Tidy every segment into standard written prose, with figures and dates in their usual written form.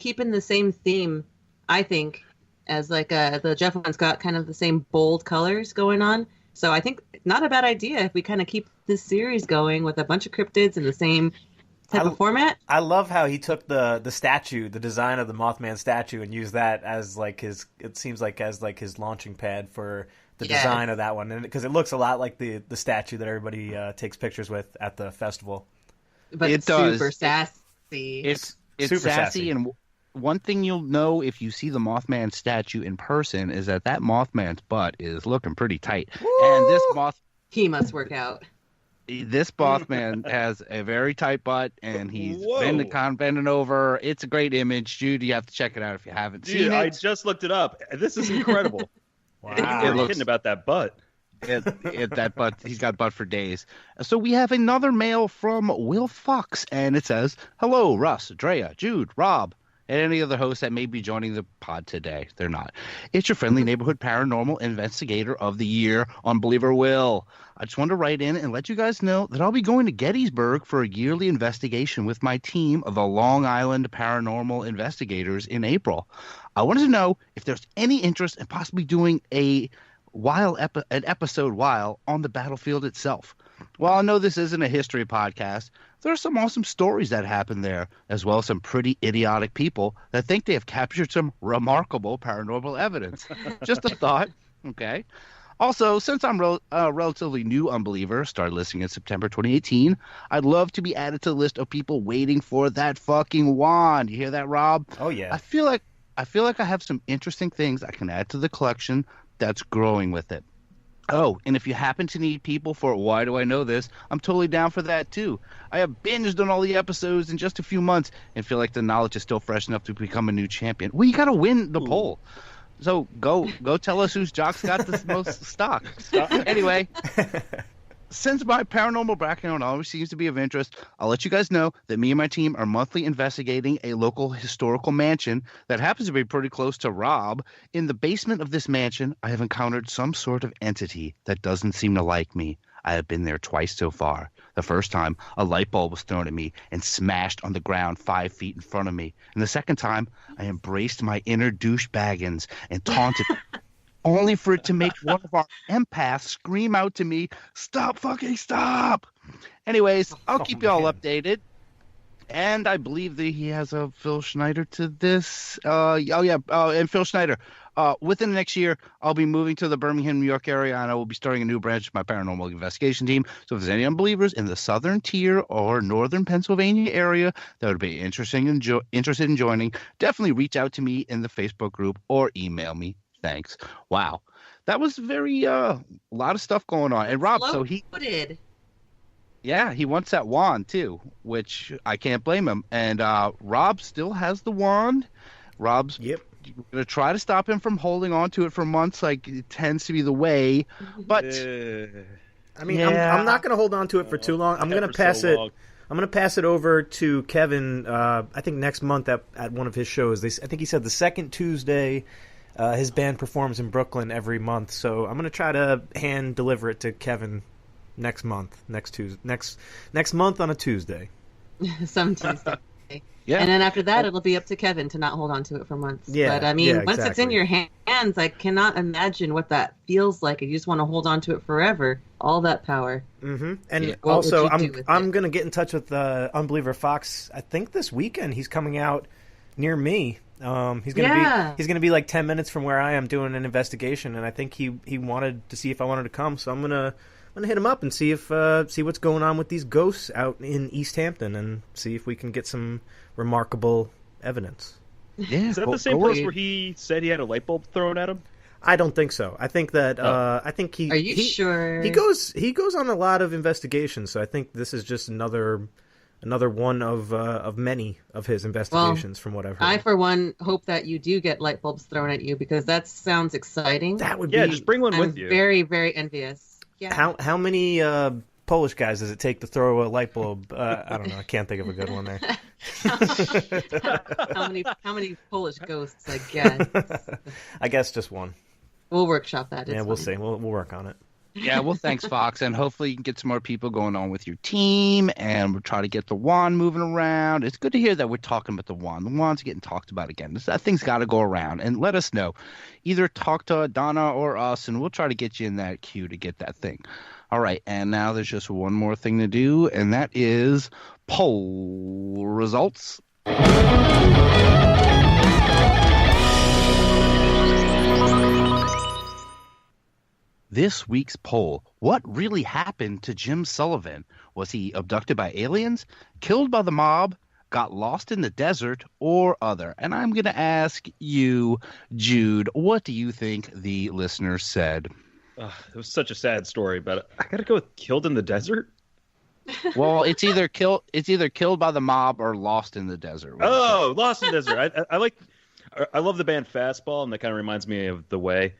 keeping the same theme, I think, as like the Jeff one's got kind of the same bold colors going on. So I think not a bad idea if we kind of keep this series going with a bunch of cryptids in the same type of format. I love how he took the statue, the design of the Mothman statue, and used that as like his launching pad for the design of that one, and because it looks a lot like the statue that everybody takes pictures with at the festival. But it it's does. super sassy. It's super sassy, and one thing you'll know if you see the Mothman statue in person is that Mothman's butt is looking pretty tight. Woo! And He must work out. this Mothman has a very tight butt, and he's bending over. It's a great image. Jude, you have to check it out if you haven't seen it. I just looked it up. This is incredible. Wow. You were kidding about that butt. That butt, he's got butt for days. So we have another mail from Will Fox, and it says, "Hello, Russ, Drea, Jude, Rob, and any other hosts that may be joining the pod today." They're not. "It's your friendly neighborhood paranormal investigator of the year, Unbeliever Will. I just wanted to write in and let you guys know that I'll be going to Gettysburg for a yearly investigation with my team of the Long Island Paranormal Investigators in April. I wanted to know if there's any interest in possibly doing an episode while on the battlefield itself. While I know this isn't a history podcast, there are some awesome stories that happen there, as well as some pretty idiotic people that think they have captured some remarkable paranormal evidence." Just a thought. Okay. Also, since I'm a relatively new unbeliever, started listening in September 2018, I'd love to be added to the list of people waiting for that fucking wand. You hear that, Rob? Oh yeah. I feel like I have some interesting things I can add to the collection that's growing with it. Oh, and if you happen to need people for Why Do I Know This, I'm totally down for that too. I have binged on all the episodes in just a few months and feel like the knowledge is still fresh enough to become a new champion. Well, you got to win the poll. So go tell us whose jock's got the most stock. Anyway, since my paranormal background always seems to be of interest, I'll let you guys know that me and my team are monthly investigating a local historical mansion that happens to be pretty close to Rob. In the basement of this mansion, I have encountered some sort of entity that doesn't seem to like me. I have been there twice so far. The first time, a light bulb was thrown at me and smashed on the ground 5 feet in front of me. And the second time, I embraced my inner douchebaggins and taunted only for it to make one of our empaths scream out to me, "Stop fucking stop!" Anyways, I'll keep you all updated. And I believe that he has a Phil Schneider to this. And Phil Schneider. Within the next year, I'll be moving to the Birmingham, New York area, and I will be starting a new branch of my paranormal investigation team. So if there's any unbelievers in the southern tier or northern Pennsylvania area that would be interested in joining, definitely reach out to me in the Facebook group or email me. Thanks. Wow. That was very, a lot of stuff going on. And Rob, so he wants that wand too, which I can't blame him. And Rob still has the wand. Rob's going to try to stop him from holding on to it for months, like it tends to be the way. But I mean, I'm not going to hold on to it for too long. I'm going to pass it. I'm going to pass it over to Kevin. I think next month at one of his shows. I think he said the second Tuesday. His band performs in Brooklyn every month, so I'm going to try to hand deliver it to Kevin next month, next month on a Tuesday. Some Tuesday. Yeah. And then after that, it'll be up to Kevin to not hold on to it for months. Yeah, but I mean, once it's in your hands, I cannot imagine what that feels like. You just want to hold on to it forever. All that power. Mm-hmm. And also, I'm going to get in touch with Unbeliever Fox. I think this weekend he's coming out near me. He's gonna be like 10 minutes from where I am doing an investigation, and I think he wanted to see if I wanted to come, so I'm gonna hit him up and see what's going on with these ghosts out in East Hampton and see if we can get some remarkable evidence. Yeah, is that the same place where he said he had a light bulb thrown at him? I don't think so. I think that I think he. Are you sure? He goes on a lot of investigations, so I think this is just another one of many of his investigations, from what I've heard. I, for one, hope that you do get light bulbs thrown at you, because that sounds exciting. That would be... just bring one with you. I'm very, very envious. Yeah. How many Polish guys does it take to throw a light bulb? I don't know. I can't think of a good one there. how many Polish ghosts, I guess? I guess just one. We'll workshop that. We'll see. We'll work on it. Yeah, well, thanks, Fox, and hopefully you can get some more people going on with your team, and we'll try to get the wand moving around. It's good to hear that we're talking about the wand. The wand's getting talked about again. That thing's got to go around, and let us know. Either talk to Donna or us, and we'll try to get you in that queue to get that thing. All right, and now there's just one more thing to do, and that is poll results. This week's poll: what really happened to Jim Sullivan? Was he abducted by aliens, killed by the mob, got lost in the desert, or other? And I'm going to ask you, Jude, what do you think the listeners said? It was such a sad story, but I got to go with killed in the desert. Well, it's either killed by the mob or lost in the desert. Oh, lost in the desert. I love the band Fastball, and that kind of reminds me of The Way.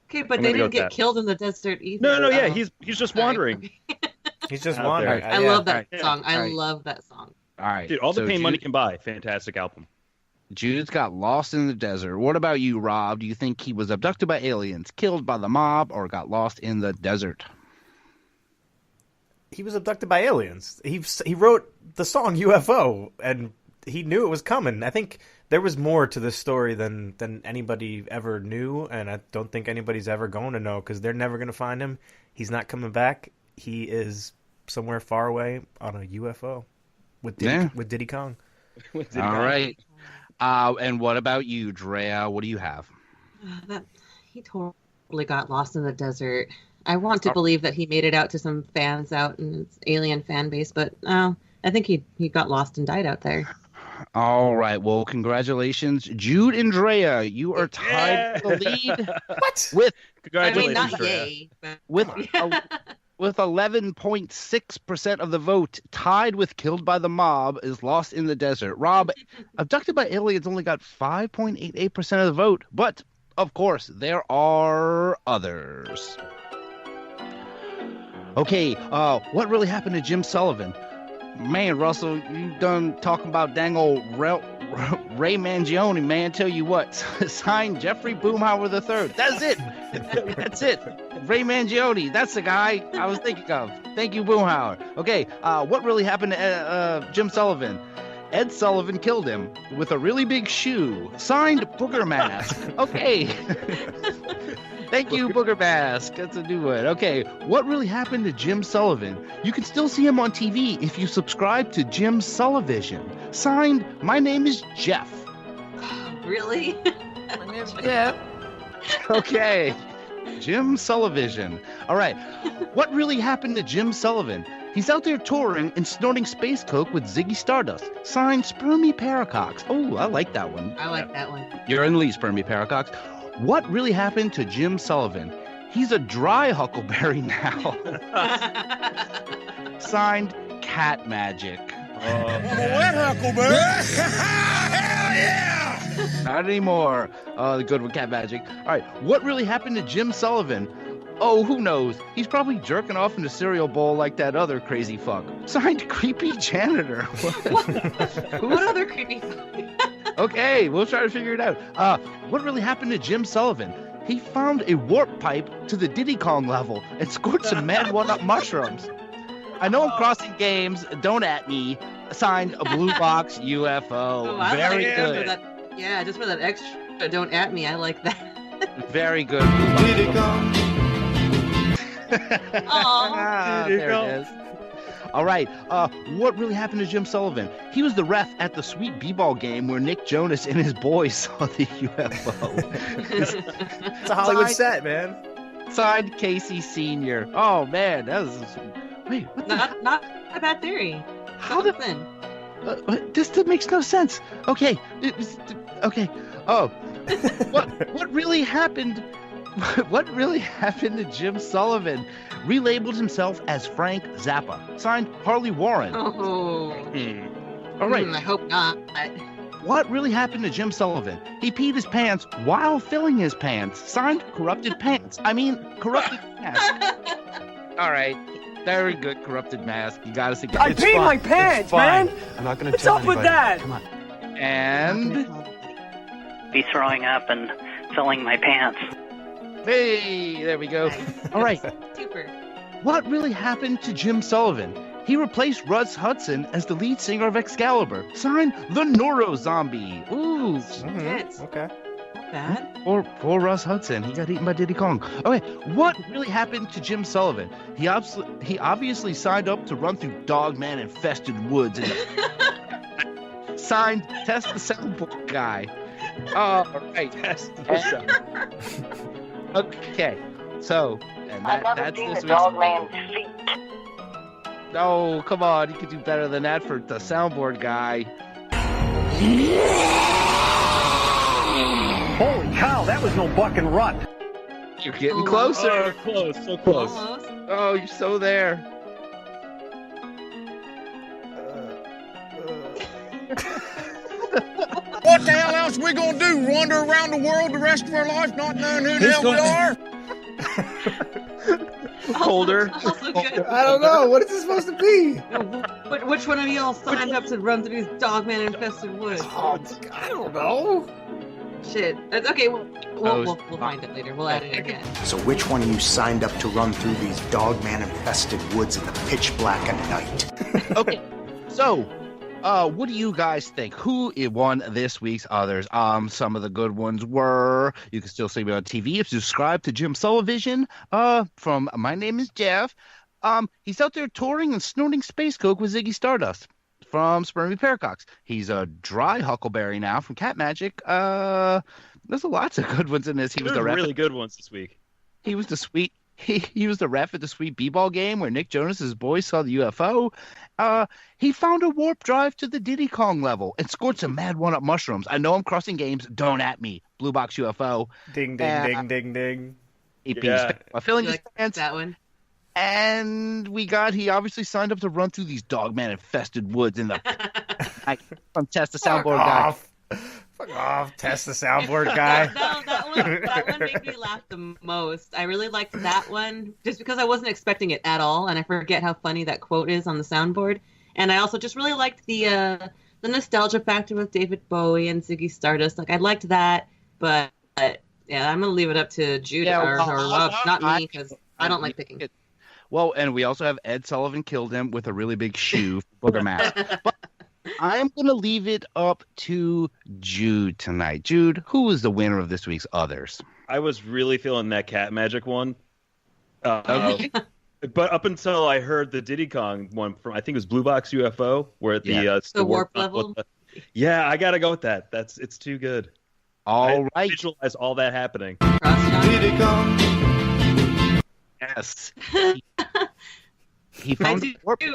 Okay, but they didn't get killed in the desert either. No, yeah, he's just wandering. He's just wandering. I love that song. I love that song. All right, dude, all the pain money can buy. Fantastic album. Jude's got lost in the desert. What about you, Rob? Do you think he was abducted by aliens, killed by the mob, or got lost in the desert? He was abducted by aliens. He wrote the song UFO, and he knew it was coming. I think there was more to this story than anybody ever knew, and I don't think anybody's ever going to know, because they're never going to find him. He's not coming back. He is somewhere far away on a UFO with Diddy Kong. All right. And what about you, Drea? What do you have? He totally got lost in the desert. I want to believe that he made it out to some fans out in his alien fan base, but I think he got lost and died out there. All right. Well, congratulations, Jude and Drea. You are tied for the lead. What? With congratulations, not Drea. yay. But... With 11.6% of the vote, tied with killed by the mob is lost in the desert. Rob, abducted by aliens only got 5.88% of the vote, but of course there are others. Okay, what really happened to Jim Sullivan? Man, Russell, you done talking about dang old Ray Mangione, man. Tell you what, signed Jeffrey Boomhauer III. That's it. That's it. Ray Mangione. That's the guy I was thinking of. Thank you, Boomhauer. Okay, what really happened to Jim Sullivan? Ed Sullivan killed him with a really big shoe. Signed Booger Mask. Okay. Thank you, Booger Mask. That's a new one. Okay, what really happened to Jim Sullivan? You can still see him on TV if you subscribe to Jim Sullivision. Signed, my name is Jeff. Really? My name's Jeff. Okay, Jim Sullivision. All right, what really happened to Jim Sullivan? He's out there touring and snorting space coke with Ziggy Stardust. Signed, Spermy Paracox. Oh, I like that one. I like that one. You're in the lead, Spermy Paracox. What really happened to Jim Sullivan? He's a dry huckleberry now. Signed, Cat Magic. I'm a wet huckleberry. Hell yeah! Not anymore. The good one, Cat Magic. All right, what really happened to Jim Sullivan? Oh, who knows? He's probably jerking off in a cereal bowl like that other crazy fuck. Signed, Creepy Janitor. What other creepy fuck? Okay, we'll try to figure it out. What really happened to Jim Sullivan? He found a warp pipe to the Diddy Kong level and scored some mad one-up mushrooms. I know I'm crossing games. Don't at me. Signed, a Blue Box UFO. Oh, very good. Yeah, just for that extra don't at me. I like that. Very good. Diddy Kong. Aww. There it is. All right, what really happened to Jim Sullivan? He was the ref at the Sweet B-Ball game where Nick Jonas and his boys saw the UFO. It's a Hollywood set, man. Signed, Casey Sr. Oh, man, that was... Wait, what the... Not a bad theory. How the... This makes no sense. Okay, okay. Oh, what really happened... What really happened to Jim Sullivan? Relabeled himself as Frank Zappa. Signed, Harley Warren. Oh. All right. I hope not. What really happened to Jim Sullivan? He peed his pants while filling his pants. Signed, Corrupted Pants. Corrupted Mask. All right. Very good, Corrupted Mask. You got us again. I peed my pants, man. I'm not going to tell anybody. What's up with that? Come on. And... Be throwing up and filling my pants. Hey, there we go. Nice. All right. Super. What really happened to Jim Sullivan? He replaced Russ Hudson as the lead singer of Excalibur. Signed the Neuro Zombie. Ooh. Shit. Okay. Not bad. Poor Russ Hudson. He got eaten by Diddy Kong. Okay, what really happened to Jim Sullivan? He obviously signed up to run through dogman-infested woods. And signed Test the Soundboard Guy. All right. Test the sound. Okay, so and that's this week's Dogman's feet. Oh, come on. You could do better than that for the soundboard guy. Holy cow, that was no buck and rut. You're getting closer. Oh, close, so close. Almost. Oh, you're so there. What the hell else we gonna do? Wander around the world the rest of our life not knowing who the hell we are? Colder. Also good. I don't know. What is this supposed to be? But which one of y'all signed up to run through these dogman-infested woods? Oh, I don't know. Shit. That's okay. We'll find it later. We'll add it again. So which one of you signed up to run through these dogman-infested woods in the pitch black of night? Okay, so what do you guys think? Who won this week's others? Some of the good ones were, you can still see me on TV if you subscribe to Jim Sullivan. From My Name is Jeff. He's out there touring and snorting space coke with Ziggy Stardust from Spermy Paracox. He's a dry Huckleberry now from Cat Magic. There's lots of good ones in this. He was the really good ones this week. He was the sweet. He was the ref at the Sweet B-Ball game where Nick Jonas's boys saw the UFO. He found a warp drive to the Diddy Kong level and scored some mad one-up mushrooms. I know I'm crossing games. Don't at me. Blue Box UFO. Ding, ding, ding, ding, ding. Filling You his like pants. that one? And he obviously signed up to run through these dogman-infested woods in the from Test the Soundboard Guy. Fuck off, Test the Soundboard Guy. that one made me laugh the most. I really liked that one just because I wasn't expecting it at all, and I forget how funny that quote is on the soundboard. And I also just really liked the nostalgia factor with David Bowie and Ziggy Stardust. Like I liked that, but yeah, I'm gonna leave it up to Jude or not me because I don't like picking. Well, and we also have Ed Sullivan killed him with a really big shoe for Booger Mask. But I'm going to leave it up to Jude tonight. Jude, who was the winner of this week's others? I was really feeling that Cat Magic one. Okay. But up until I heard the Diddy Kong one from, I think it was Blue Box UFO, where the warp level. Yeah, I got to go with that. It's too good. All I right. visualize all that happening. Diddy Kong. Yes. He found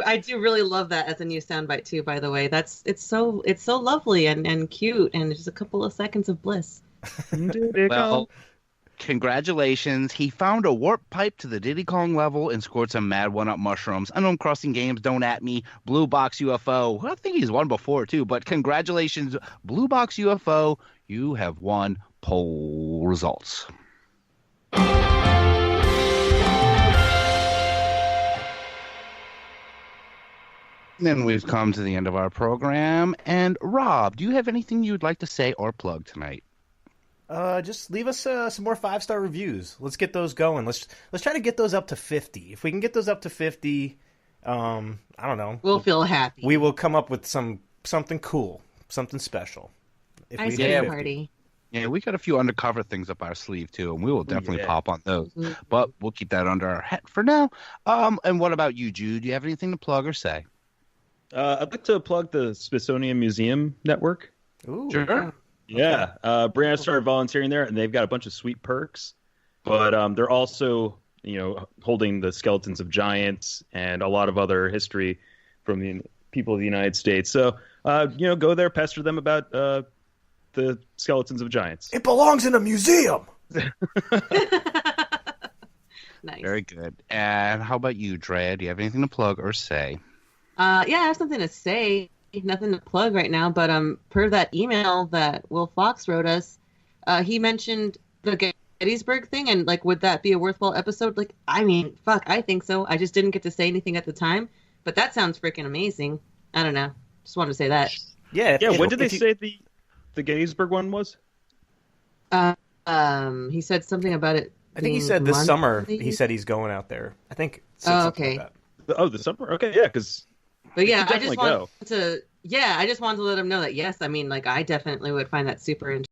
I do really love that as a new soundbite too. By the way, it's so lovely and cute, and just a couple of seconds of bliss. Well, congratulations. He found a warp pipe to the Diddy Kong level and scored some mad one-up mushrooms. I know I'm crossing games. Don't at me. Blue Box UFO. I think he's won before too, but congratulations, Blue Box UFO. You have won poll results. Then we've come to the end of our program. And Rob, do you have anything you'd like to say or plug tonight? Just leave us some more 5-star reviews. Let's get those going. Let's try to get those up to 50. If we can get those up to 50, I don't know. We'll feel happy. We will come up with something cool, something special. Ice cream party. Yeah, we got a few undercover things up our sleeve too, and we will definitely pop on those. Mm-hmm. But we'll keep that under our hat for now. And what about you, Jude? Do you have anything to plug or say? I'd like to plug the Smithsonian Museum Network. Ooh. Sure. Yeah. Brianna started volunteering there, and they've got a bunch of sweet perks. But they're also, holding the skeletons of giants and a lot of other history from the people of the United States. So, go there, pester them about the skeletons of giants. It belongs in a museum. Nice. Very good. And how about you, Drea? Do you have anything to plug or say? Yeah, I have something to say. Nothing to plug right now, but per that email that Will Fox wrote us, he mentioned the Gettysburg thing, and would that be a worthwhile episode? I think so. I just didn't get to say anything at the time, but that sounds freaking amazing. I don't know. Just wanted to say that. Yeah. When did they say the Gettysburg one was? He said something about it I think he said this summer. He said he's going out there. I think. Oh, okay. Like the summer. Okay, yeah, because. But yeah, I just wanted to let him know that yes, I mean, like I definitely would find that super interesting.